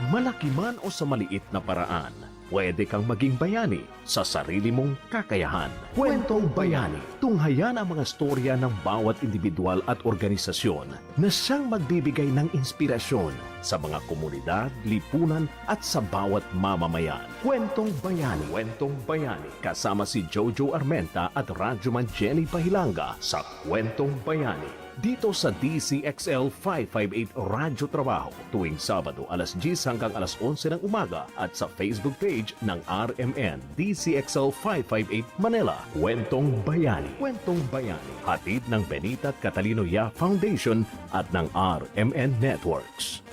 Malaki man o sa maliit na paraan, pwede kang maging bayani sa sarili mong kakayahan. Kwentong Bayani. Tunghayan ang mga storya ng bawat individual at organisasyon na siyang magbibigay ng inspirasyon sa mga komunidad, lipunan at sa bawat mamamayan. Kwentong Bayani. Kwentong Bayani. Kasama si Jojo Armenta at Radyoman Jenny Pahilanga sa Kwentong Bayani. Dito sa DCXL 558 Radyo Trabaho tuwing Sabado alas 10 hanggang alas 11 ng umaga at sa Facebook page ng RMN DCXL 558 Manila. Kwentong Bayani. Kwentong Bayani. Hatid ng Benita at Catalino Ya Foundation at ng RMN Networks.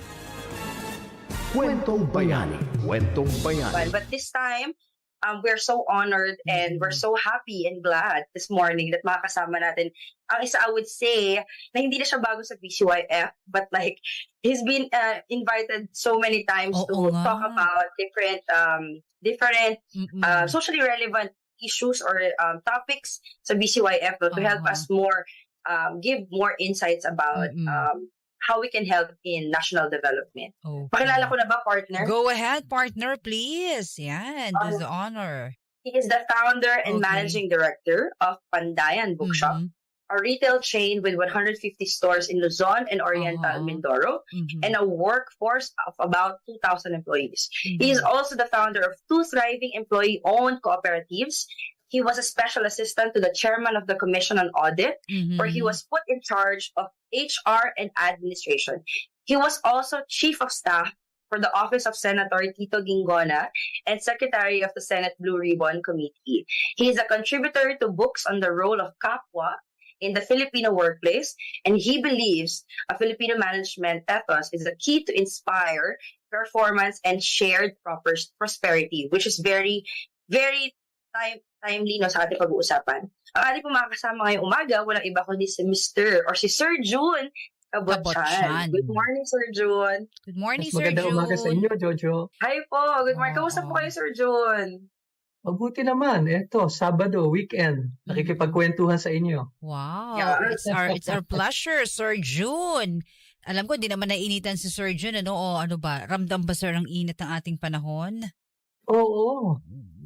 Kwentong Bayani. Kwentong Bayani. But this time, we're so honored and we're so happy and glad this morning that makakasama natin. Ang isa, I would say, na hindi na siya bago sa BCYF, but like, he's been invited so many times to talk about different socially relevant issues or topics sa BCYF to help us more, give more insights about how we can help in national development. Okay. Pakilala ko na ba, partner? Go ahead, partner, please. Yan, does the honor. He is the founder and managing director of Pandayan Bookshop, a retail chain with 150 stores in Luzon and Oriental Mindoro, and a workforce of about 2,000 employees. He is also the founder of 2 thriving employee-owned cooperatives. He was a special assistant to the chairman of the Commission on Audit, where he was put in charge of HR and administration. He was also chief of staff for the office of Senator Tito Gingona and secretary of the Senate Blue Ribbon Committee. He is a contributor to books on the role of kapwa in the Filipino workplace, and he believes a Filipino management ethos is the key to inspire performance and shared prosperity, which is very, very timely no, sa ating pag-uusapan. Ang ating po makakasama ngayong umaga, walang iba kundi si Mr. or si Sir June Cabotchan. Good morning, Sir June. Good morning, Sir June. Magandang umaga sa inyo, Jojo. Hi po. Good morning. Kamusta po kayo, Sir June? Mabuti naman. Eto, Sabado, weekend. Nakikipagkwentuhan sa inyo. Wow. It's our pleasure, Sir June. Alam ko, hindi naman nainitan si Sir June. O ano ba? Ramdam ba, sir, ang init ng ating panahon? Oo.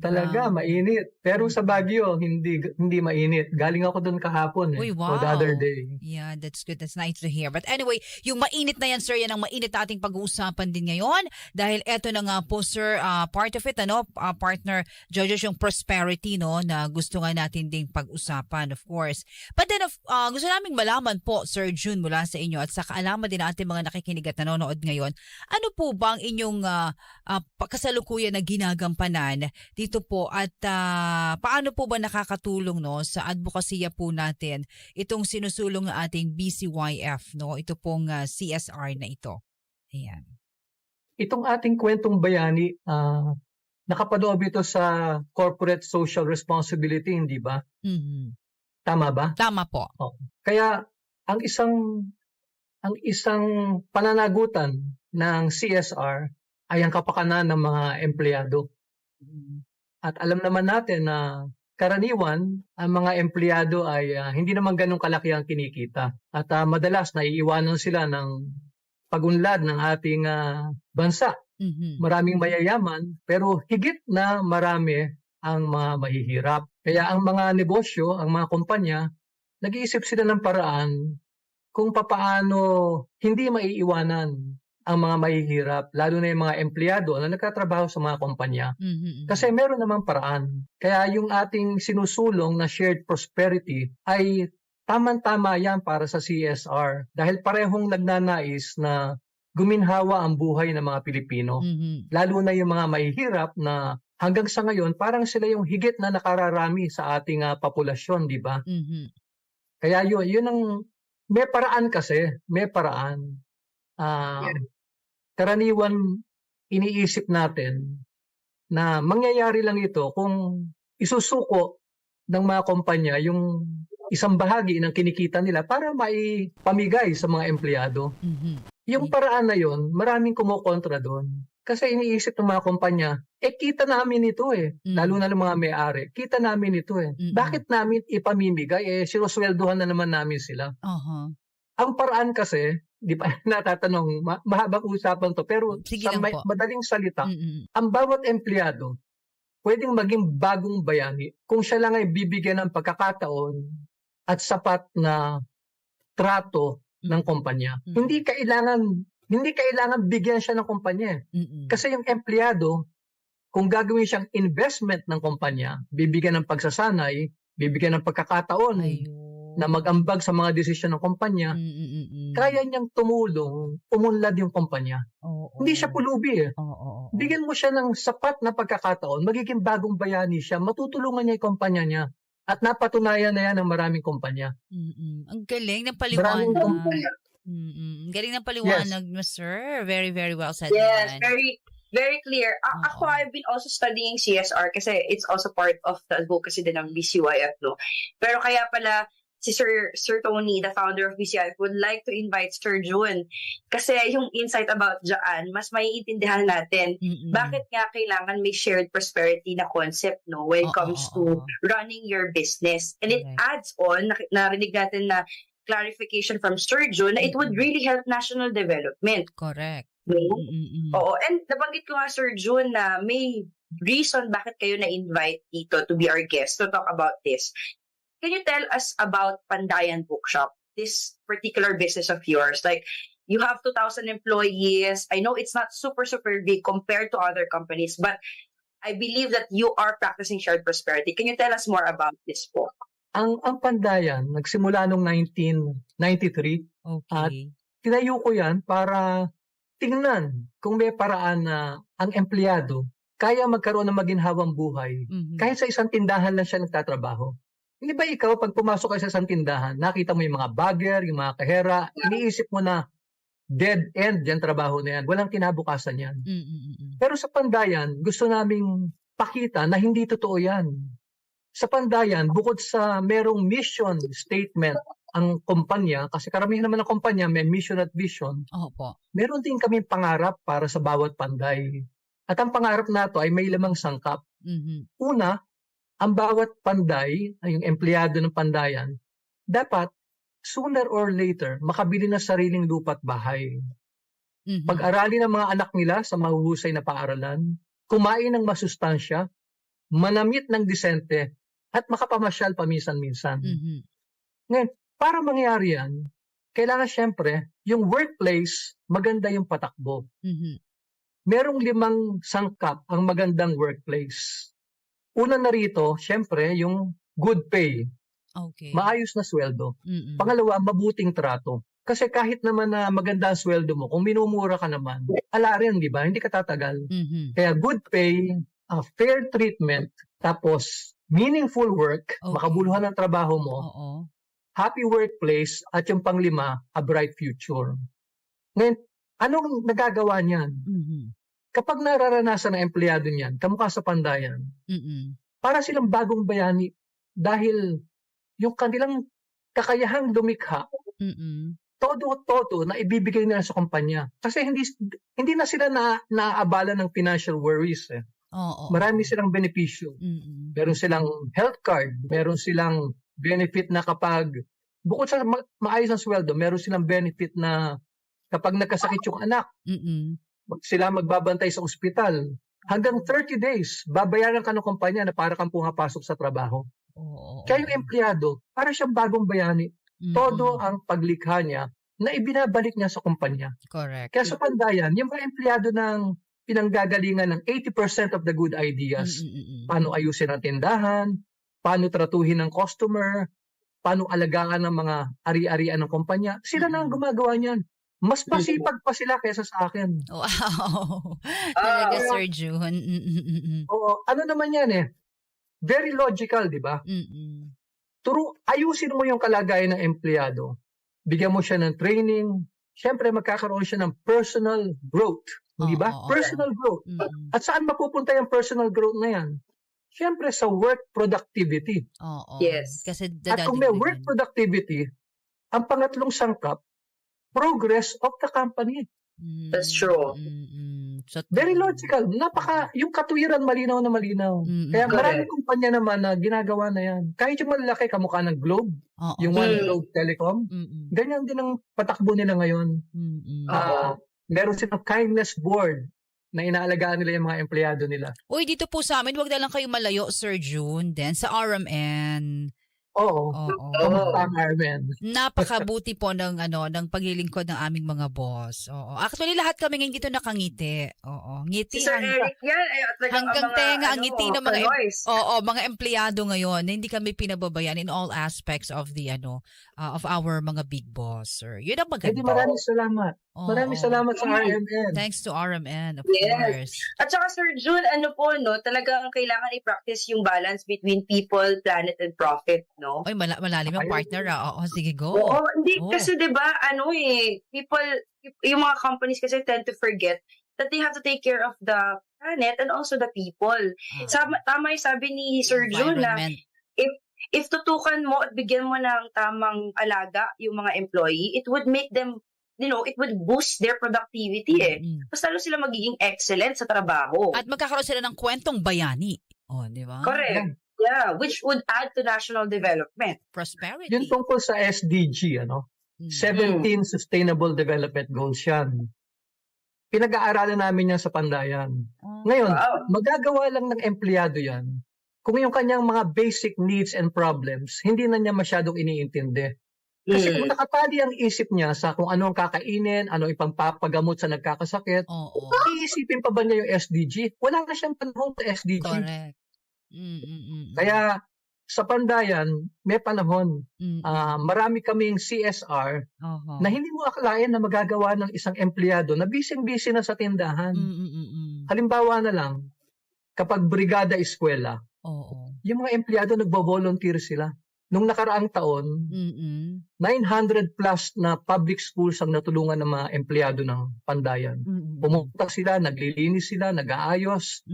Talaga, mainit. Pero sa Baguio, hindi mainit. Galing ako doon kahapon. Uy, wow. The other day. Yeah, that's good. That's nice to hear. But anyway, yung mainit na yan, sir, yan ang mainit na ating pag-uusapan din ngayon. Dahil eto na nga po, sir, part of it, partner, Jojo, yung prosperity, no, na gusto nga natin ding pag-usapan, of course. But then, gusto naming malaman po, Sir June, mula sa inyo at sa kaalaman din natin mga nakikinig at nanonood ngayon, ano po ba ang inyong kasalukuyan na ginagampanan dito po at paano po ba nakakatulong no sa advokasya po natin itong sinusulong ng ating BCYF no ito pong CSR na ito. Ayan. Itong ating kwentong bayani nakapaloob ito sa corporate social responsibility, hindi ba? Tama ba? Tama po. Oh. Kaya ang isang pananagutan ng CSR ay ang kapakanan ng mga empleyado. At alam naman natin na karaniwan, ang mga empleyado ay hindi naman ganun kalaki ang kinikita. At madalas naiiwanan sila ng pagunlad ng ating bansa. Maraming mayayaman, pero higit na marami ang mga mahihirap. Kaya ang mga negosyo, ang mga kumpanya, nag-iisip sila ng paraan kung papaano hindi maiiwanan ang mga mahihirap, lalo na yung mga empleyado na nagtatrabaho sa mga kumpanya. Kasi meron namang paraan. Kaya yung ating sinusulong na shared prosperity ay tamang-tama yan para sa CSR. Dahil parehong nagnanais na guminhawa ang buhay ng mga Pilipino. Lalo na yung mga mahihirap na hanggang sa ngayon, parang sila yung higit na nakararami sa ating populasyon, di ba? Kaya yun ang, may paraan kasi, may paraan. Karaniwan iniisip natin na mangyayari lang ito kung isusuko ng mga kumpanya yung isang bahagi ng kinikita nila para maipamigay sa mga empleyado. Yung paraan na yun, maraming kumukontra doon. Kasi iniisip ng mga kumpanya, kita namin ito lalo na ng mga may-ari, kita namin ito Bakit namin ipamimigay? Sinusweldohan na naman namin sila. Ang paraan kasi, di pa natatanong, mahabang usapan to, pero Sige sa lang po. madaling salita, Mm-mm. ang bawat empleyado pwedeng maging bagong bayani kung siya lang ay bibigyan ng pagkakataon at sapat na trato ng kumpanya. Mm. Hindi kailangan bigyan siya ng kumpanya. Mm-mm. Kasi yung empleyado, kung gagawin siyang investment ng kumpanya, bibigyan ng pagsasanay, bibigyan ng pagkakataon Ayun. na mag-ambag sa mga desisyon ng kumpanya, Mm-mm. kaya niyang tumulong, umunlad yung kumpanya. Oo. Hindi siya pulubi eh. Oo. Bigyan mo siya ng sapat na pagkakataon, magiging bagong bayani siya, matutulungan niya yung kumpanya niya. At napatunayan na yan ng maraming kumpanya. Mm-mm. Ang galing ng Maraming paliwanag. kumpanya. Ang galing ng paliwanag mo, sir. Very, very well said. Yes, naman. very very clear. Ako, I've been also studying CSR kasi it's also part of the advocacy din ng BCYF, no? Pero kaya pala, si Sir Tony, the founder of BCYF, would like to invite Sir June kasi yung insight about dyan, mas maiintindihan natin bakit nga kailangan may shared prosperity na concept, no, when it comes to running your business. And it adds on, narinig natin na clarification from Sir June na it would really help national development. Correct. No? Oo. And nabanggit ko nga, Sir June, na may reason bakit kayo na-invite dito to be our guest to talk about this. Can you tell us about Pandayan Bookshop, this particular business of yours? Like, you have 2,000 employees. I know it's not super big compared to other companies, but I believe that you are practicing shared prosperity. Can you tell us more about this po? Ang Pandayan, nagsimula noong 1993. At Okay. tinayo ko yan para tingnan kung may paraan na ang empleyado kaya magkaroon ng maginhawang buhay. Kahit sa isang tindahan lang siya nagtatrabaho. Hindi ba ikaw, pag pumasok ka sa isang tindahan, nakita mo yung mga bagger, yung mga kahera, iniisip mo na dead end yung trabaho na yan. Walang kinabukasan yan. Pero sa Pandayan, gusto naming pakita na hindi totoo yan. Sa Pandayan, bukod sa merong mission statement ang kumpanya, kasi karamihan naman ng kumpanya may mission at vision, Opo. meron din kaming pangarap para sa bawat panday. At ang pangarap nato ay may lamang sangkap. Una, ang bawat panday, ay yung empleyado ng Pandayan, dapat sooner or later makabili ng sariling lupa at bahay. Pag-aralin ng mga anak nila sa mahuhusay na paaralan, kumain ng masustansya, manamit ng disente, at makapamasyal paminsan-minsan. Ngayon, para mangyari yan, kailangan syempre, yung workplace, maganda yung patakbo. Merong 5 sangkap ang magandang workplace. Una na rito, syempre, yung good pay. Okay. Maayos na sweldo. Pangalawa, mabuting trato. Kasi kahit naman na maganda ang sweldo mo, kung minumura ka naman, ala rin, di ba? Hindi ka tatagal. Kaya good pay, fair treatment, tapos meaningful work, makabuluhan ng trabaho mo, happy workplace, at yung pang-5, a bright future. Ngayon, anong nagagawa niyan? Kapag nararanasan ng empleyado niyan, kamukha sa Pandayan, para silang bagong bayani dahil yung kanilang kakayahang lumikha, todo na ibibigay nila sa kumpanya. Kasi hindi na sila naabala ng financial worries. Marami silang benepisyo. Meron silang health card, meron silang benefit na kapag, bukod sa maayos ang sweldo, meron silang benefit na kapag nagkasakit yung anak, sila magbabantay sa ospital. Hanggang 30 days, babayaran ka ng kumpanya na para kang pumapasok sa trabaho. Kaya yung empleyado, para siyang bagong bayani. Todo ang paglikha niya na ibinabalik niya sa kumpanya. Correct. Kaya sa Pandayan, yung mga empleyado ng pinanggagalingan ng 80% of the good ideas, paano ayusin ang tindahan, paano tratuhin ng customer, paano alagaan ng mga ari-arian ng kumpanya, sila na ang gumagawa niyan. Mas masipag pa sila kaysa sa akin. Wow. Talaga, Sir June. Oo, ano naman yan eh. Very logical, di ba? Ayusin mo yung kalagayan ng empleyado. Bigyan mo siya ng training. Siyempre, magkakaroon siya ng personal growth. Di ba? Personal growth. At saan mapupunta yung personal growth na yan? Siyempre, sa work productivity. Yes. Kasi at kung may work productivity, ang pangatlong sangkap, progress of the company. That's true. So, Very logical. Yung katuwiran malinaw na malinaw. Kaya maraming kumpanya naman na ginagawa na yan. Kahit yung malalaki, kamukha ng Globe, Oo. yung One Globe Telecom, ganyan din ang patakbo nila ngayon. Meron silang kindness board na inaalagaan nila yung mga empleyado nila. Uy, dito po sa amin, wag na lang kayo malayo, Sir June, then sa RMN. Oo. Kamusta ang Armen? Napakabuti po ng paglilingkod ng aming mga boss. Oo. Actually, lahat kami ngayon dito nakangiti. Oo. Ngiti Si Sir Eric yan. hanggang tenga ang ngiti ng mga Kanoys. mga empleyado ngayon. Hindi kami pinababayan in all aspects of the of our mga big boss, sir. Yun ang maganda. Maraming salamat. Maraming salamat sa RMN. Thanks to RMN, of Yes. course. At saka Sir June, talagang kailangan i-practice yung balance between people, planet, and profit, no? Oy, malalim yung partner. Oo, sige, go. Oo, hindi Oo. kasi 'di ba, people, yung mga companies kasi tend to forget that they have to take care of the planet and also the people. Tama yung sabi ni Sir June na Environment. if tutukan mo at bigyan mo ng tamang alaga yung mga employee, it would make them, it would boost their productivity Mas lalo sila magiging excellent sa trabaho. At magkakaroon sila ng kwentong bayani. Oh, di ba? Correct. Yeah, which would add to national development. Prosperity. Yun tungkol sa SDG, 17 Sustainable Development Goals yan. Pinag-aaralan namin yan sa Pandayan. Ngayon, magagawa lang ng empleyado yan kung yung kanyang mga basic needs and problems, hindi na niya masyadong iniintindi. Kasi kung nakatali ang isip niya sa kung ano ang kakainin, ano ipangpapagamot sa nagkakasakit, iisipin pa ba niya yung SDG? Wala na siyang panahon sa SDG. Correct. Kaya sa Pandayan, may panahon. Marami kaming CSR na hindi mo akalain na magagawa ng isang empleyado na busy-busy na sa tindahan. Halimbawa na lang, kapag brigada eskwela, yung mga empleyado nagbo-volunteer sila. Nung nakaraang taon, 900 plus na public schools ang natulungan ng mga empleyado ng Pandayan. Pumunta sila, naglilinis sila, nag-aayos,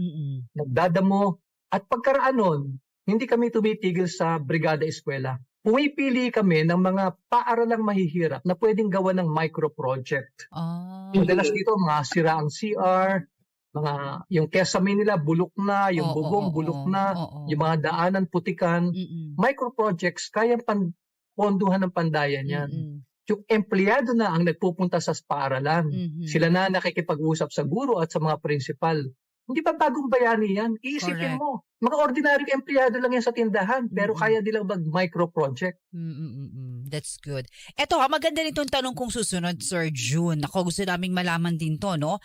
nagdadamo. At pagkaraan nun, hindi kami tumitigil sa brigada eskwela. Pumipili kami ng mga paaralang mahihirap na pwedeng gawa ng micro-project. Madalas dito, mga sira ang CR, yung kesame nila bulok na, yung bubong bulok na, yung mga daanan putikan. Micro-projects, kayang ponduhan ng Pandayan yan. Yung empleyado na ang nagpupunta sa paaralan. Sila na nakikipag-usap sa guro at sa mga prinsipal. Hindi pa bagong bayani yan. Iisipin mo, mga ordinaryong empleyado lang yan sa tindahan, pero kaya nilang mag-micro-project. That's good. Eto maganda nitong tanong kong susunod, Sir June. Ako, gusto naming malaman din to, no?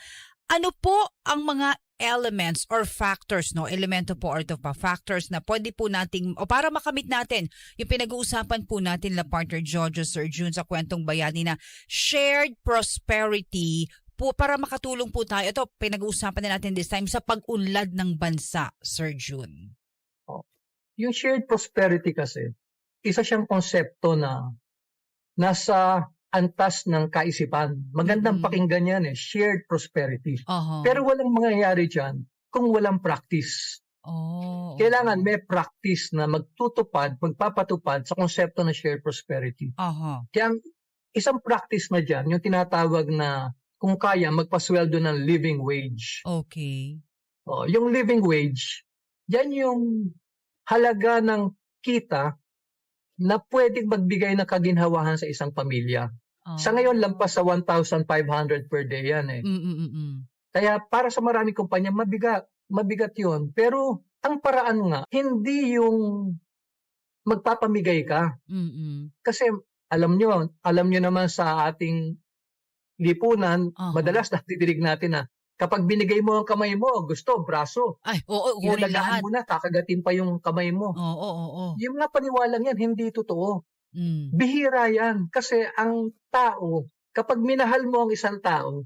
Ano po ang mga elements or factors, elemento po or factors na pwede po nating, o para makamit natin, yung pinag-uusapan po natin na partner Jojo, Sir June, sa Kwentong Bayani na shared prosperity po, para makatulong po tayo. Ito, pinag-uusapan na natin this time sa pag-unlad ng bansa, Sir June. Yung shared prosperity kasi, isa siyang konsepto na nasa antas ng kaisipan. Magandang pakinggan yan shared prosperity. Pero walang mangyayari dyan kung walang practice. Kailangan may practice na magpapatupad sa konsepto ng shared prosperity. Kaya ang isang practice na dyan, yung tinatawag na kung kaya, magpasweldo ng living wage. Okay. Yung living wage, yan yung halaga ng kita na pwedeng magbigay ng kaginhawahan sa isang pamilya. Sa ngayon, lampas sa 1,500 per day yan Kaya para sa maraming kumpanya, mabigat yun. Pero ang paraan nga, hindi yung magpapamigay ka. Kasi alam nyo naman sa ating lipunan, madalas natidinig natin na kapag binigay mo ang kamay mo, gusto, braso. Ay, kunin lahat. Mo na, kakagatin pa yung kamay mo. Yung mga paniwalang yan, hindi totoo. Bihira yan. Kasi ang tao, kapag minahal mo ang isang tao,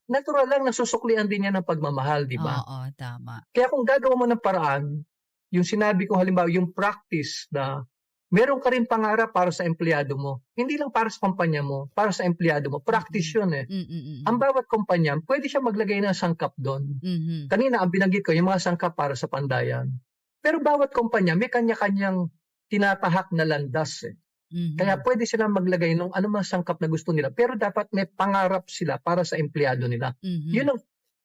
natural lang nasusuklian din yan ng pagmamahal, di ba? Oo, tama. Kaya kung gagawa mo ng paraan, yung sinabi ko halimbawa, yung practice na meron ka rin pangarap para sa empleyado mo. Hindi lang para sa kumpanya mo, para sa empleyado mo. Practice yun Ang bawat kumpanya, pwede siya maglagay ng sangkap doon. Kanina, ang binanggit ko, yung mga sangkap para sa Pandayan. Pero bawat kumpanya, may kanya-kanyang tinatahak na landas Kaya pwede sila maglagay ng anumang sangkap na gusto nila. Pero dapat may pangarap sila para sa empleyado nila. Yun ang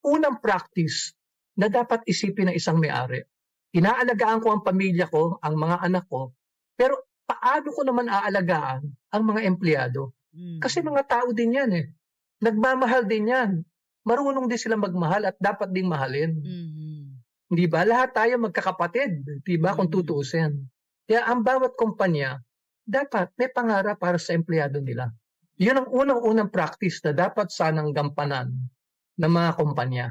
unang practice na dapat isipin ng isang may-ari. Inaalagaan ko ang pamilya ko, ang mga anak ko, pero paano ko naman aalagaan ang mga empleyado? Kasi mga tao din yan eh. Nagmamahal din yan. Marunong din sila magmahal at dapat ding mahalin. Di ba? Lahat tayo magkakapatid, di ba? Kung tutuusin. Kaya ang bawat kumpanya, dapat may pangarap para sa empleyado nila. Yun ang unang-unang practice na dapat sanang gampanan ng mga kumpanya.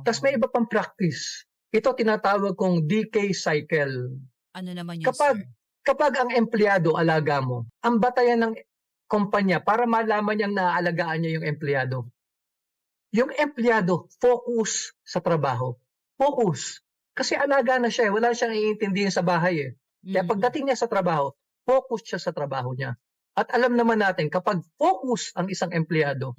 Tapos may iba pang practice. Ito tinatawag kong decay cycle. Ano naman yun, sir? Kapag ang empleyado alaga mo, ang batayan ng kumpanya para malaman niyang naaalagaan niya yung empleyado. Yung empleyado, focus sa trabaho. Focus. Kasi alaga na siya. Wala siyang iintindihin sa bahay eh. Kaya pagdating niya sa trabaho, focus siya sa trabaho niya. At alam naman natin, kapag focus ang isang empleyado,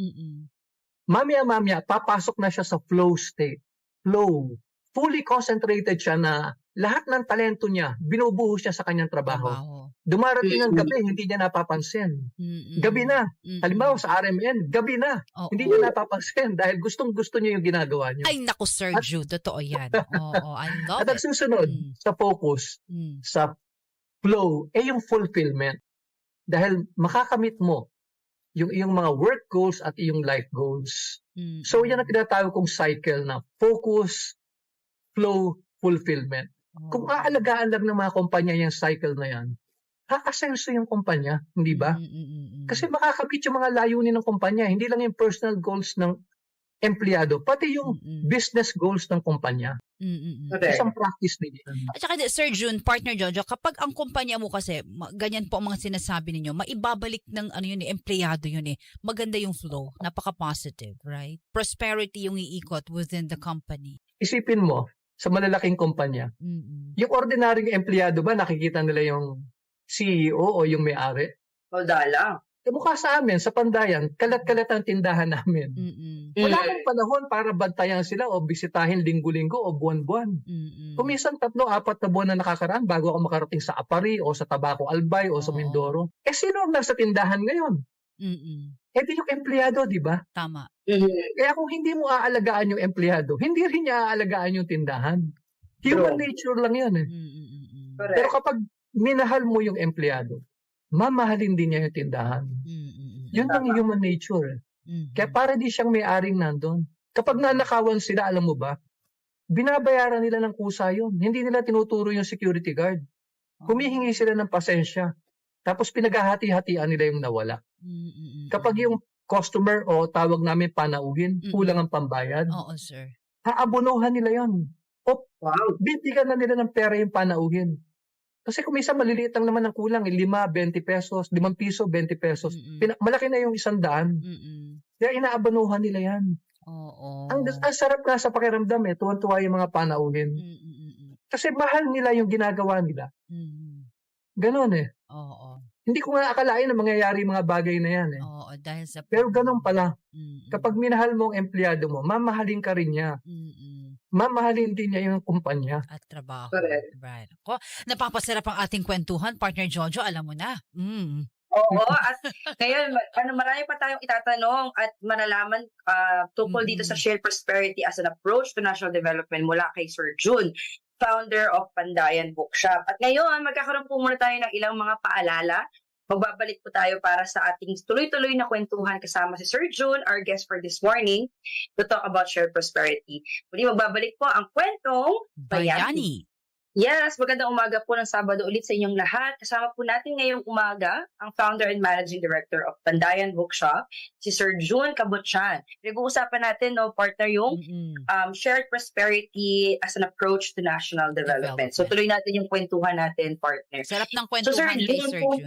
mamaya-mamaya, papasok na siya sa flow state. Flow. Fully concentrated siya na lahat ng talento niya, binubuhos niya sa kanyang trabaho. Dumarating ang gabi, hindi niya napapansin. Gabi na. Halimbawa sa RMN, gabi na. Hindi niya napapansin dahil gustong-gusto niya yung ginagawa niya. Ay, naku, Sir Jude. Totoo yan. I love At ang susunod, sa focus, sa flow, yung fulfillment. Dahil makakamit mo yung iyong mga work goals at iyong life goals. So, yan ang tinatawag kong cycle na focus, flow, fulfillment. Kung aalagaan lang ng mga kumpanya yung cycle na yan, aasenso yung kumpanya, hindi ba? Kasi makakabit yung mga layunin ng kumpanya, hindi lang yung personal goals ng empleyado, pati yung business goals ng kumpanya. Isang practice nila. At saka, Sir June, partner Jojo, kapag ang kumpanya mo kasi, ganyan po ang mga sinasabi ninyo, maibabalik ng ano yun, empleyado yun eh. Maganda yung flow, napaka-positive, right? Prosperity yung iikot within the company. Isipin mo, sa malalaking kumpanya, yung ordinaryong empleyado ba, nakikita nila yung CEO o yung may-ari? Wala lang. Mukha sa amin, sa Pandayan, kalat-kalat ang tindahan namin. Wala akong panahon para bantayan sila o bisitahin linggo-linggo o buwan-buwan. Kumisan 3-4 na buwan na nakakaraan bago ako makarating sa Apari o sa Tabaco Albay o sa Mindoro. Sino ang nasa tindahan ngayon? Di yung empleyado, di ba? Tama. Kaya kung hindi mo aalagaan yung empleyado, hindi rin niya aalagaan yung tindahan. Human nature lang yan eh. Pero kapag minahal mo yung empleyado, mamahalin din niya yung tindahan. Yun ang human nature. Kaya para di siyang may-aring nandun. Kapag nanakawan sila, alam mo ba, binabayaran nila ng kusa yun. Hindi nila tinuturo yung security guard. Humihingi sila ng pasensya. Tapos pinaghahati-hatian nila yung nawala. Kapag yung customer o tawag namin panauhin, kulang ang pambayad. Oo, sir. Haabonohan nila yon. Bibigyan na nila ng pera yung panauhin. Kasi kung minsan maliliit lang naman ang kulang, 5, 20 pesos, 5 piso, 20 pesos. Malaki na yung 100. Kaya inaabonohan nila yan. Ang sarap nga sa pakiramdam eh, tuwan-tuwa yung mga panauhin. Kasi mahal nila yung ginagawa nila. Ganon eh. Hindi ko nga akalain na mangyayari mga bagay na yan eh. Dahil sa... Pero ganon pala. Kapag minahal mo ang empleyado mo, mamahalin ka rin niya. Mamahalin din niya yung kumpanya. At trabaho. Right. Ako, napapasarap ang ating kwentuhan, partner Jojo, alam mo na. Oo, at ngayon, marami pa tayong itatanong at malalaman tungkol dito sa shared prosperity as an approach to national development mula kay Sir June, founder of Pandayan Bookshop. At ngayon, magkakaroon po muna tayo ng ilang mga paalala. Magbabalik po tayo para sa ating tuloy-tuloy na kwentuhan kasama si Sir June, our guest for this morning, to talk about shared prosperity. Muli magbabalik po ang kwentong Bayani. Yes, magandang umaga po ng Sabado ulit sa inyong lahat. Kasama po natin ngayong umaga ang founder and managing director of Pandayan Bookshop, si Sir June Cabutian. Nag-uusapan natin, partner, yung shared prosperity as an approach to national development. So tuloy natin yung kwentuhan natin, partner. Sarap ng kwentuhan kay Sir June.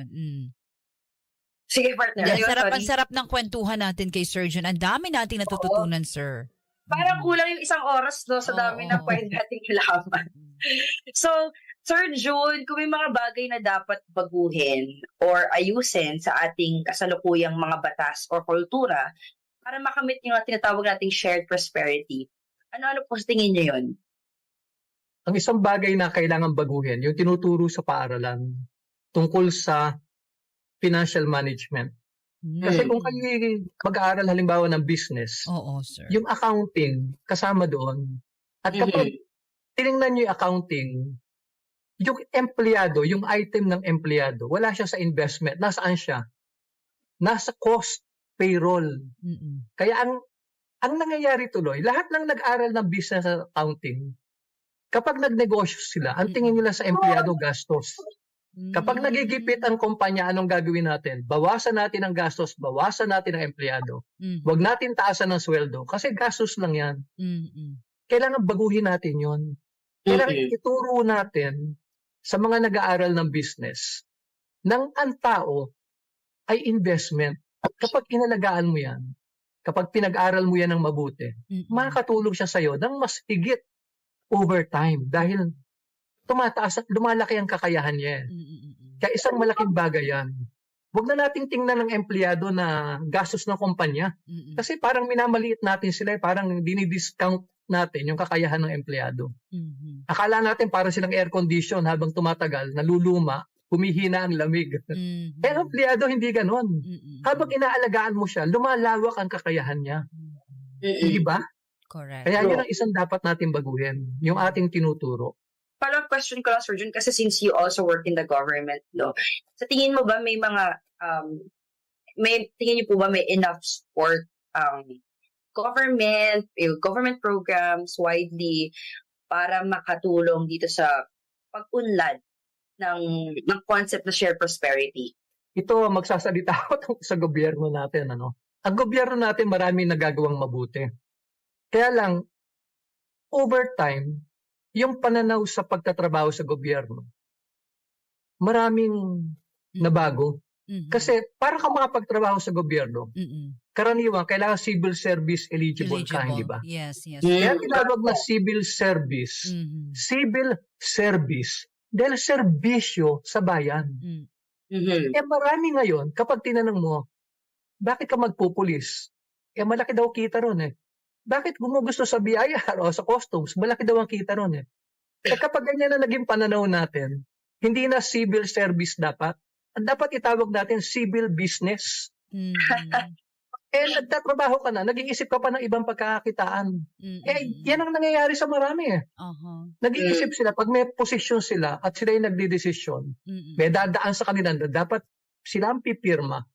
Sige, partner. Sarap ng kwentuhan natin kay Sir June. Ang dami nating natututunan, sir. Parang kulang yung isang oras sa dami na pwede nating laman. So, Sir June, kung may mga bagay na dapat baguhin or ayusin sa ating kasalukuyang mga batas o kultura para makamit yung tinatawag nating shared prosperity, ano po sa tingin niyo yun? Ang isang bagay na kailangan baguhin, yung tinuturo sa paaralan tungkol sa financial management. Kasi kung kayo mag-aaral halimbawa ng business, Oo, sir. yung accounting kasama doon. At kapag tinignan nyo yung accounting, yung empleyado, yung item ng empleyado, wala siya sa investment. Nasaan siya? Nasa cost, payroll. Kaya ang nangyayari tuloy, lahat ng nag-aral ng business at accounting, kapag nagnegosyo sila, ang tingin nila sa empleyado gastos. Kapag nagigipit ang kumpanya, anong gagawin natin? Bawasan natin ang gastos, bawasan natin ang empleyado. Huwag natin taasan ang sweldo kasi gastos lang yan. Kailangan baguhin natin yon. Kailangan ituro natin sa mga nag-aaral ng business ng ang tao ay investment. At kapag inalagaan mo yan, kapag pinag-aral mo yan ng mabuti, makakatulong siya sa'yo ng mas higit over time dahil tumataas at lumalaki ang kakayahan niya. Kaya isang malaking bagay yan. Huwag na nating tingnan ng empleyado na gastos ng kumpanya. Kasi parang minamaliit natin sila, parang dinidiscount natin yung kakayahan ng empleyado. Akala natin parang silang air condition habang tumatagal, naluluma, humihina ang lamig. Pero empleyado hindi ganon. Habang inaalagaan mo siya, lumalawak ang kakayahan niya. Diba? Correct. Kaya yun ang isang dapat natin baguhin, yung ating tinuturo. Follow-up question ko lang, Sir Jun, kasi since you also work in the government, no? Sa tingin mo ba may mga, tingin niyo po ba may enough support government programs widely para makatulong dito sa pag-unlad ng concept na shared prosperity? Ito, magsasalita ako sa gobyerno natin. Ang gobyerno natin maraming nagagawang mabuti. Kaya lang, over time, yung pananaw sa pagtatrabaho sa gobyerno, maraming nabago. Kasi para ka makapagtrabaho sa gobyerno, karaniwan, kailangan civil service eligible ka, hindi ba? Yes. Kaya tinawag na civil service. Civil service dahil serbisyo sa bayan. Eh marami ngayon, kapag tinanong mo, bakit ka magpupulis? Malaki daw kita ron eh. Bakit gumugusto sa BIR o sa customs? Malaki daw ang kita ron eh. Kapag ganyan na naging pananaw natin, hindi na civil service dapat. Dapat itawag natin civil business. Nagtatrabaho ka na, nag-iisip ka pa ng ibang pagkakakitaan. Yan ang nangyayari sa marami eh. Nag-iisip sila, pag may posisyon sila at sila yung nagdidesisyon, may dadaan sa kanila na dapat sila ang pipirma.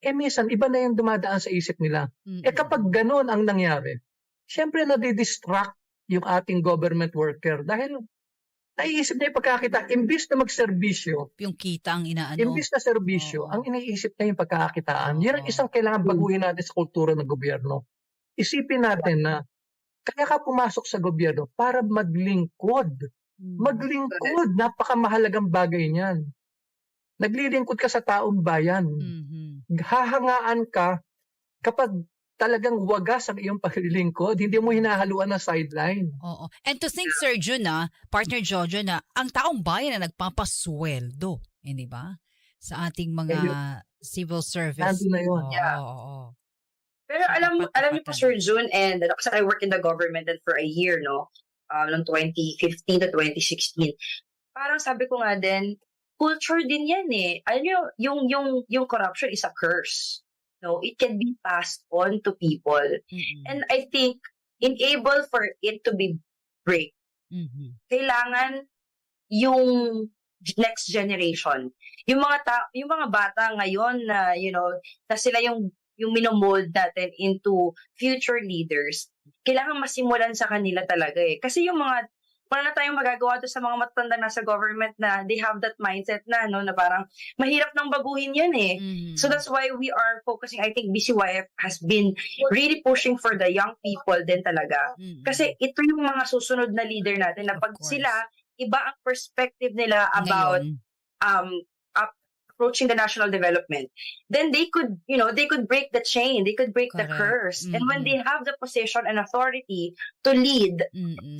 Minsan, iba na yung dumadaan sa isip nila. Kapag gano'n ang nangyari, syempre nadidistract yung ating government worker dahil naiisip na yung pagkakita, imbis na magserbisyo, yung kita ang inaano. imbis na serbisyo, ang iniisip na yung pagkakakitaan. Yan ang isang kailangan baguhin natin sa kultura ng gobyerno. Isipin natin na kaya ka pumasok sa gobyerno para maglingkod. Maglingkod, napakamahalagang bagay niyan. Naglilingkod ka sa taong bayan. Hahangaan ka kapag talagang wagas ang iyong paglilingkod, hindi mo hinahaluan ng sideline. Oo. And to think, Sir Jun, partner Jojo, na ang taong bayan na nagpapasweldo, hindi ba? Sa ating mga civil service. Nandun na yun. Oo. Pero alam niyo po, Sir Jun, and kasi I work in the government for a year, no? Noong 2015 to 2016. Parang sabi ko nga din, culture din yan eh. Alam niyo, yung corruption is a curse. No, it can be passed on to people. And I think, enable for it to be break, kailangan yung next generation, yung mga bata ngayon na, na sila yung minomold natin into future leaders, kailangan masimulan sa kanila talaga eh. Kasi yung wala na tayong magagawa to sa mga matatanda na sa government na they have that mindset na, na parang mahirap nang baguhin yan eh. So that's why we are focusing, I think BCYF has been really pushing for the young people din talaga. Kasi ito yung mga susunod na leader natin na pag sila, iba ang perspective nila about approaching the national development, then they could break the chain, they could break the curse. And when they have the position and authority to lead,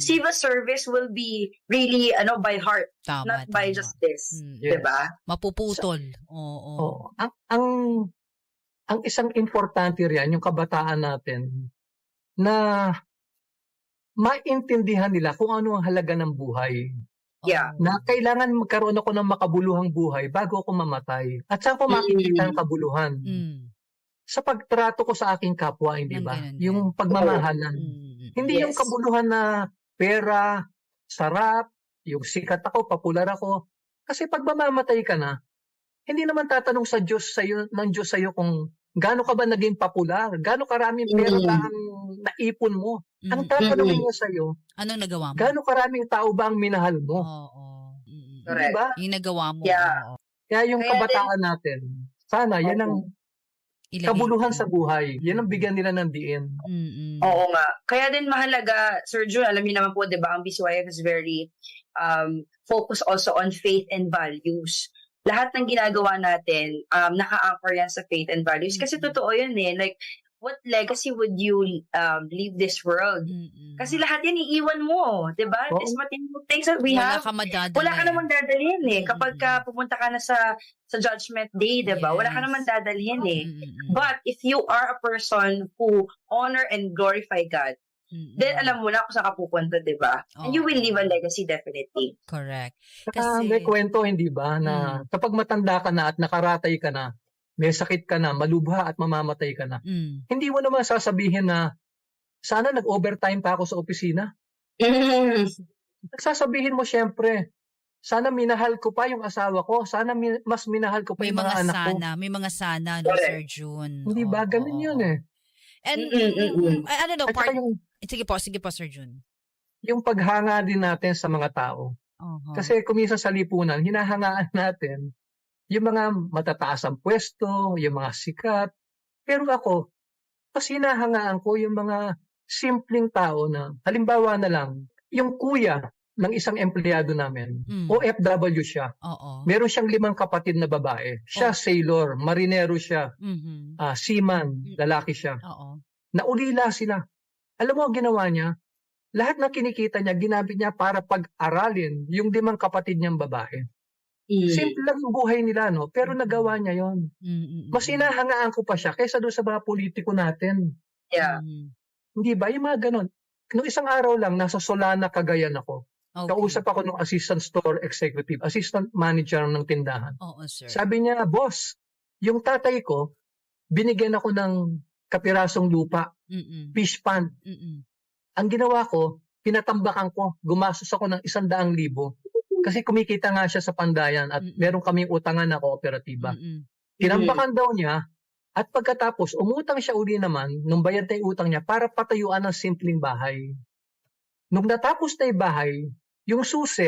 civil service will be really by heart, not by just this. Diba? Mapuputol. Oo. Ang isang importante riyan, yung kabataan natin, na maintindihan nila kung ano ang halaga ng buhay. Yeah. na kailangan magkaroon ako ng makabuluhang buhay bago ako mamatay. At saan ko makikita ang kabuluhan? Sa pagtrato ko sa aking kapwa, hindi Nang ba? ganun din. Yung pagmamahalan. Hindi yung Yes. kabuluhan na pera, sarap, yung sikat ako, popular ako. Kasi pag mamamatay ka na, hindi naman tatanong sa Diyos ng Diyos sa'yo kung gaano ka ba naging popular, gaano karaming pera ba ang naipon mo. Ang tatanungin niya sa'yo, Anong nagawa mo? gaano karaming tao ba ang minahal mo? Oo. Di Correct. ba? Yung nagawa mo. Yeah. Oo. Kaya yung Kaya kabataan natin, sana yan ang Ilagay kabuluhan mo. sa buhay. Yan ang bigyan nila ng diin. Oo nga. Kaya din mahalaga, Sir Jun, alam niyo naman po, di ba, ang BCYF is very focused also on faith and values. Lahat ng ginagawa natin, naka-anchor yan sa faith and values. Kasi totoo yun eh. Like, what legacy would you leave this world? Kasi lahat yan iiwan mo, di ba? Oo. These material things that we Wala have, ka madadala. wala ka namang dadalhin eh. Mm-mm. Kapag ka pumunta ka na sa judgment day, di ba? Wala ka Yes. namang dadalhin eh. Mm-mm. But if you are a person who honor and glorify God, then alam mo na kung saan ka pupunta, di ba? And you will leave a legacy definitely. Correct. Saka Kasi- may kwento, hindi ba, na kapag matanda ka na at nakaratay ka na, may sakit ka na, malubha at mamamatay ka na, hindi mo naman sasabihin na, sana nag-overtime pa ako sa opisina. Nagsasabihin mo syempre, sana minahal ko pa yung asawa ko, sana mas minahal ko pa May yung mga mga anak ko. sana. May mga sana, no, Correct. Sir Jun. Hindi ba? Oo, Ganun oo, yun oo. eh. And, ano no, At saka sige po, Sir Jun. yung paghanga din natin sa mga tao. Uh-huh. Kasi kuminsan sa lipunan, hinahangaan natin yung mga matataas ang pwesto, yung mga sikat. Pero ako, mas hinahangaan ko yung mga simpleng tao na, halimbawa na lang, yung kuya ng isang empleyado namin, OFW siya. Oo. Meron siyang 5 kapatid na babae. Siya sailor, marinero siya, seaman, lalaki siya. Oo. Naulila sila. Alam mo ang ginawa niya? Lahat na kinikita niya, ginamit niya para pag-aralin yung 5 kapatid niyang babae. Simple lang yung buhay nila, no? Pero nagawa niya yon. Mas hinahangaan ko pa siya kaysa doon sa mga politiko natin. Yeah. Hindi ba? Yung mga ganon. Noong isang araw lang, nasa Solana, Cagayan ako. Okay. Kausap ako ng assistant store executive, assistant manager ng tindahan. Oo, sir. Sabi niya, boss, yung tatay ko, binigyan ako ng kapirasong lupa, fish pond. Ang ginawa ko, pinatambakan ko, gumastos ako ng 100,000. Kasi kumikita nga siya sa Pandayan at meron kaming utangan na kooperatiba. Tinambakan daw niya at pagkatapos umutang siya uli naman nung bayad na yung utang niya para patayuan ng simpleng bahay. Nung natapos na yung bahay, yung susi,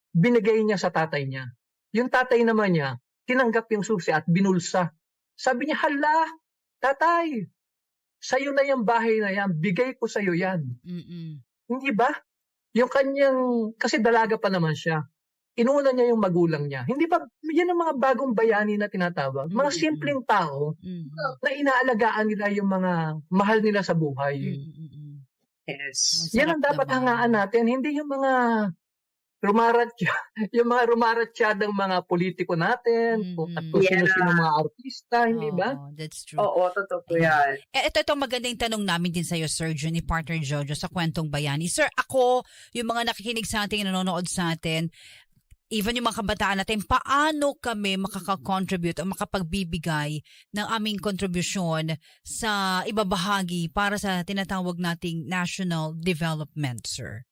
binigay niya sa tatay niya. Yung tatay naman niya, tinanggap yung susi at binulsa. Sabi niya, hala, tatay, sa'yo na yung bahay na yan, bigay ko sa'yo yan. Hindi ba? Yung kanyang, kasi dalaga pa naman siya, inuna niya yung magulang niya. Hindi ba, yan ang mga bagong bayani na tinatawag. Mga simpleng tao na inaalagaan nila yung mga mahal nila sa buhay. Yes. Yan ang dapat hangaan natin, hindi yung mga rumaratsyadang mga politiko natin, at kung sino-sino mga artista, hindi ba? That's true. Oo, totoo po yan. Ito magandang tanong namin din sa iyo, Sir Jun, ni partner Jojo sa Kwentong Bayani. Sir, ako, yung mga nakikinig sa atin, nanonood sa atin, even yung mga kabataan natin, paano kami makaka-contribute o makapagbibigay ng aming kontribusyon sa ibabahagi para sa tinatawag nating national development, sir?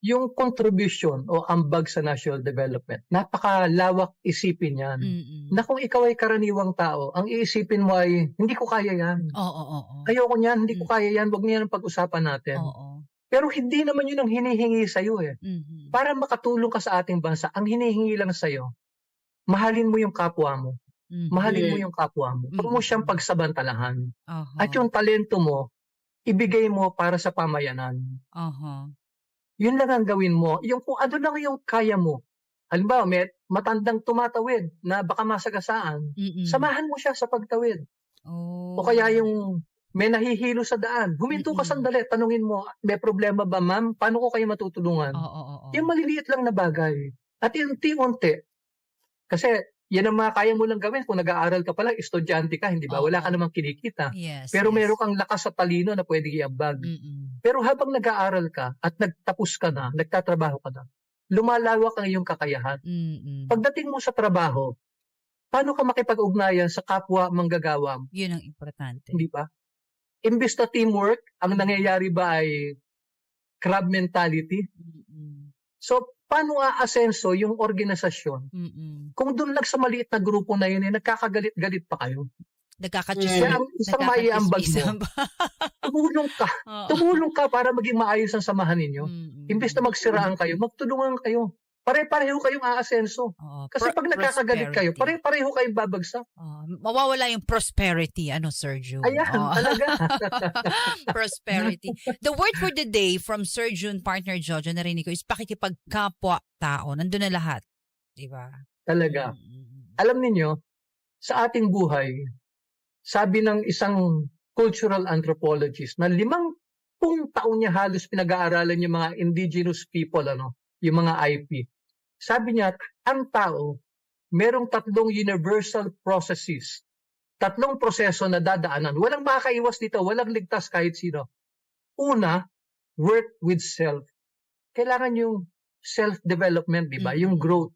Yung contribution o ambag sa national development, napakalawak isipin yan. Na kung ikaw ay karaniwang tao, ang iisipin mo ay, hindi ko kaya yan. Oo. Ayoko niyan, hindi ko kaya yan, wag niyan ang pag-usapan natin. Oo. Pero hindi naman yun ang hinihingi sa'yo eh. Para makatulong ka sa ating bansa, ang hinihingi lang sa'yo, mahalin mo yung kapwa mo. Mahalin mo yung kapwa mo. Huwag mo siyang pagsabantalahan. At yung talento mo, ibigay mo para sa pamayanan. Yun lang ang gawin mo. Yung kung ano lang yung kaya mo. Halimbawa, may matandang tumatawid na baka masagasaan. Samahan mo siya sa pagtawid. O kaya yung may nahihilo sa daan. Huminto ka sandali. Tanungin mo, may problema ba ma'am? Paano ko kayo matutulungan? Yung maliliit lang na bagay. At unti-unti. Kasi yan ang mga kaya mo lang gawin kung nag-aaral ka pa lang, estudyante ka, hindi ba? Wala ka namang kinikita. Yes. Pero yes. meron kang lakas sa talino na pwede iambag. Mm-mm. Pero habang nag-aaral ka at nagtapos ka na, nagtatrabaho ka na, lumalawak ang iyong kakayahan. Mm-mm. Pagdating mo sa trabaho, paano ka makipag-ugnayan sa kapwa manggagawa mo? Yun ang importante. Hindi ba? Imbes na teamwork, ang nangyayari ba ay crab mentality? Mm-mm. So, paano aasenso yung organisasyon? Mm-mm. Kung doon lang sa maliit na grupo na yun, nagkakagalit-galit pa kayo. Nagkakachismis. Kaya ang isang maiambag mo, tumulong ka. Tumulong ka para maging maayos ang samahan ninyo. Imbes na magsiraan kayo, magtulungan kayo. Pare-pareho kayong aasenso. Kasi pag nagkakagalit kayo, pare-pareho kayong babagsak. Mawawala yung prosperity, Sergio? Ayan, talaga. Prosperity. The word for the day from Sir June, partner Jojo, narinig ko, is pakikipagkapwa-tao. Nandun na lahat. Diba? Talaga. Alam niyo, sa ating buhay, sabi ng isang cultural anthropologist na 50 taon niya halos pinag-aaralan yung mga indigenous people, yung mga IP. Sabi niya, ang tao, merong 3 universal processes. 3 proseso na dadaanan. Walang makakaiwas dito, walang ligtas kahit sino. Una, work with self. Kailangan yung self-development, di ba? Yung growth.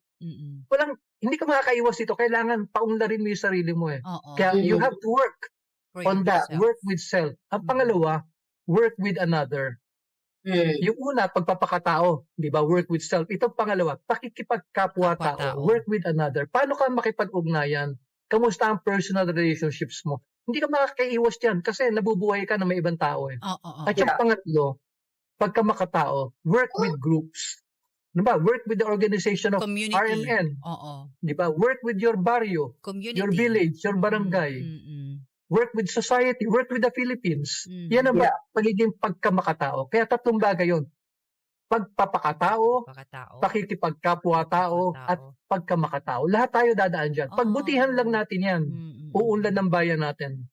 Hindi ka makakaiwas dito. Kailangan paunlarin mo yung sarili mo eh. Kaya you have to work on that. Work with self. Ang pangalawa, work with another. Yung una, pagpapakatao, di ba? Work with self. Itong pangalawa, pakikipagkapwa-tao. Work with another. Paano ka makipag-ugnayan? Kamusta ang personal relationships mo? Hindi ka makakaiwas dyan kasi nabubuhay ka na may ibang tao eh. At yung pangatlo, pagkamakatao, work with groups. Di ba? Work with the organization of community. RMN. Di ba? Work with your barrio, community. Your village, your barangay. Work with society, work with the Philippines. Yan ang pagiging pagkamakatao. Kaya 3 bagay yun. Pagpapakatao, pakikipagkapwa-tao, at pagkamakatao. Lahat tayo dadaan dyan. Pagbutihan lang natin yan. Uunlad ng bayan natin.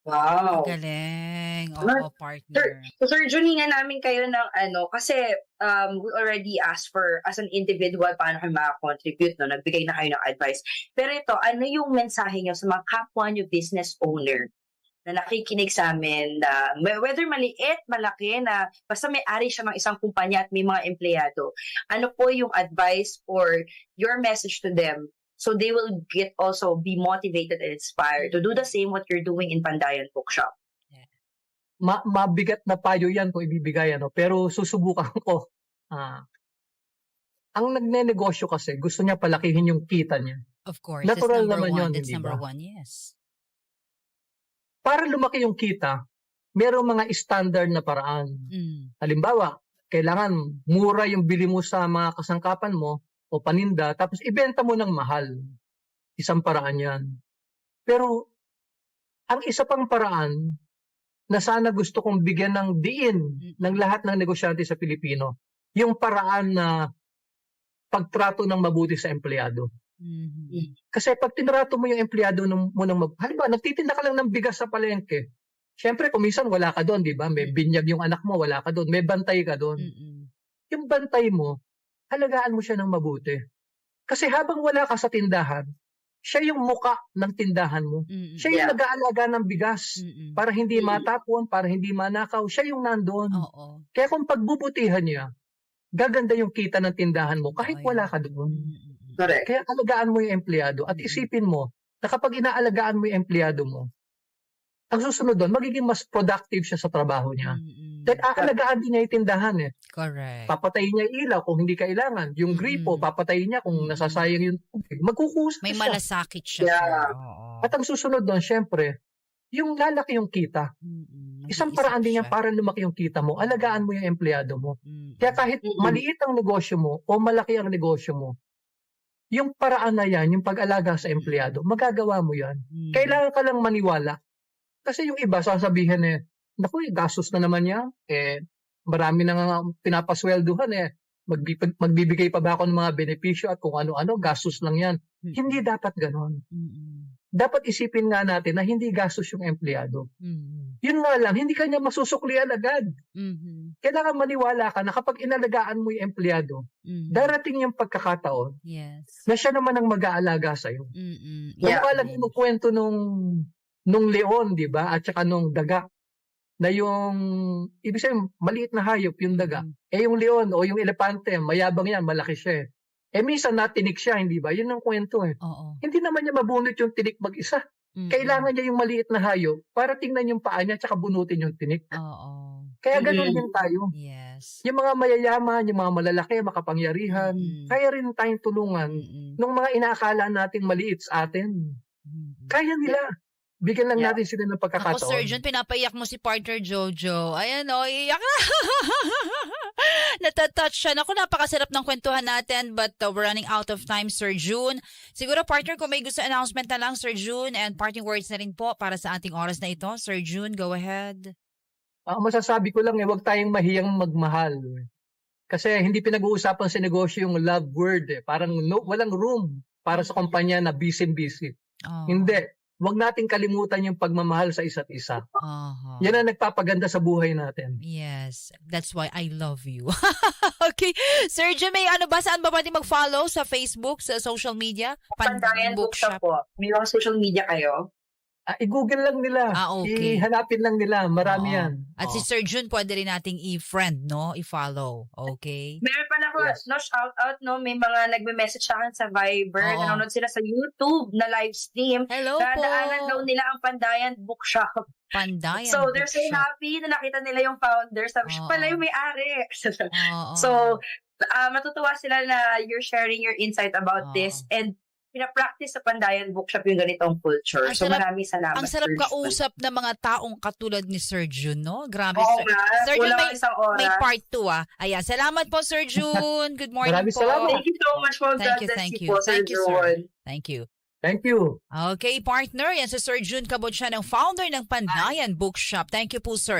Wow. Galing. Oo, partner. Sir Jun, hinga namin kayo ng kasi we already asked for, as an individual, paano kayo makakontribute, nagbigay na kayo ng advice. Pero ito, ano yung mensahe nyo sa mga kapwa nyo business owner na nakikinig sa amin, whether maliit, malaki, na basta may-ari siya ng isang kumpanya at may mga empleyado, ano po yung advice or your message to them so they will also be motivated and inspired to do the same what you're doing in Pandayan Bookshop? Mabigat na payo yan kung ibibigay, pero susubukan ko. Ang nagnenegosyo kasi, gusto niya palakihin yung kita niya. Of course. Natural naman yun, That's hindi number ba? 1, yes. Para lumaki yung kita, merong mga standard na paraan. Halimbawa, kailangan mura yung bili mo sa mga kasangkapan mo o paninda, tapos ibenta mo ng mahal. Isang paraan yan. Pero, ang isa pang paraan na sana gusto kong bigyan ng diin ng lahat ng negosyante sa Pilipino, yung paraan na pagtrato ng mabuti sa empleyado. Kasi pag tinrato mo yung empleyado mo ng halimbawa, nagtitinda ka lang ng bigas sa palengke. Siyempre, kung minsan wala ka doon, di ba? May binyag yung anak mo, wala ka doon. May bantay ka doon. Yung bantay mo, halagaan mo siya ng mabuti. Kasi habang wala ka sa tindahan, siya yung muka ng tindahan mo. Siya yung nag-aalaga ng bigas para hindi matapon, para hindi manakaw. Siya yung nandoon. Kaya kung pagbubutihan niya, gaganda yung kita ng tindahan mo kahit wala ka doon. Correct. Kaya alagaan mo yung empleyado at isipin mo na kapag inaalagaan mo yung empleyado mo, ang susunod doon, magiging mas productive siya sa trabaho niya. Dahil aalagaan din niya yung tindahan eh. Correct. Papatayin niya yung ilaw kung hindi kailangan. Yung gripo, papatayin niya kung nasasayang yung tubig. Magkukusa May siya. malasakit siya. At ang susunod doon, syempre, yung lalaki yung kita. Isang paraan din yan para lumaki yung kita mo. Alagaan mo yung empleyado mo. Kaya kahit maliit ang negosyo mo o malaki ang negosyo mo, yung paraan na yan, yung pag-alaga sa empleyado, magagawa mo yan. Kailangan ka lang maniwala. Kasi yung iba, sasabihin naku, gastos na naman yan. Marami na nga pinapaswelduhan magbibigay pa ba ako ng mga benepisyo at kung ano-ano, gastos lang yan. Hindi dapat ganon. Dapat isipin nga natin na hindi gastos yung empleyado. Yun nga lang, hindi kanya masusuklian agad. kailangan maniwala ka na kapag inalagaan mo yung empleyado, darating yung pagkakataon Yes. na siya naman ang mag-aalaga sa'yo. Yeah. Kamukha lang yung kwento nung leon, di ba? At saka nung daga. Na yung, ibig sabihin, maliit na hayop yung daga. Eh yung leon o yung elepante, mayabang yan, malaki siya eh. Minsan natinik siya, hindi ba? Yun ang kwento eh. Oo. Hindi naman niya mabunot yung tinik mag-isa. Kailangan niya yung maliit na hayop para tingnan yung paa niya at saka bunutin yung tinik. Oo. Kaya ganun din tayo. Yes. Yung mga mayayaman, yung mga malalaki, makapangyarihan, kaya rin tayong tulungan nung mga inaakala nating maliit sa atin. Kaya nila. Bigyan lang natin sila ng Ako, pagkakataon. Sir Jun, pinapaiyak mo si partner Jojo. Ayan o, iyak na. Natatouch siya. Naku, napakasarap ng kwentuhan natin but we're running out of time, Sir Jun. Siguro, partner, kung may gusto announcement na lang, Sir Jun, and parting words na rin po para sa ating oras na ito. Sir Jun, go ahead. Masasabi ko lang huwag tayong mahiyang magmahal. Kasi hindi pinag-uusapan sa negosyo yung love word eh. Parang walang room para sa kumpanya na busy-busy. Hindi. Huwag nating kalimutan yung pagmamahal sa isa't isa. Yan ang nagpapaganda sa buhay natin. Yes. That's why I love you. Okay. Sir Jun, may saan ba pwede mag-follow sa Facebook, sa social media? Pandayan Bookshop po. May mga social media kayo? I-google lang nila. Okay. Ihanapin lang nila. Marami yan. At si Sir Jun, pwede rin nating i-friend, no? I-follow. Okay? Meron pa na shout out, no? May mga nagme-message sa akin sa Viber. Nanonood sila sa YouTube na live stream. Hello po. Dadaanan daw nila ang Pandayan Bookshop. Pandayan So, they're so Bookshop. happy na nakita nila yung founder. Sabi siya pala yung may-ari. So, matutuwa sila na you're sharing your insight about this and pinapractice sa Pandayan Bookshop yung ganitong culture. So, maraming salamat. Ang sarap Sir kausap ng mga taong katulad ni Sir Jun, no? Grabe, Oo Sir. nga. Sir Jun, Kulang isang oras. may part 2, Ayan, salamat po, Sir Jun. Good morning Maraming po. salamat. Thank you so much po. God bless you po, Sir Jun. Thank you. Thank you. Okay, partner. Yan si Sir Jun Cabot siya ng founder ng Pandayan Bookshop. Thank you po, sir.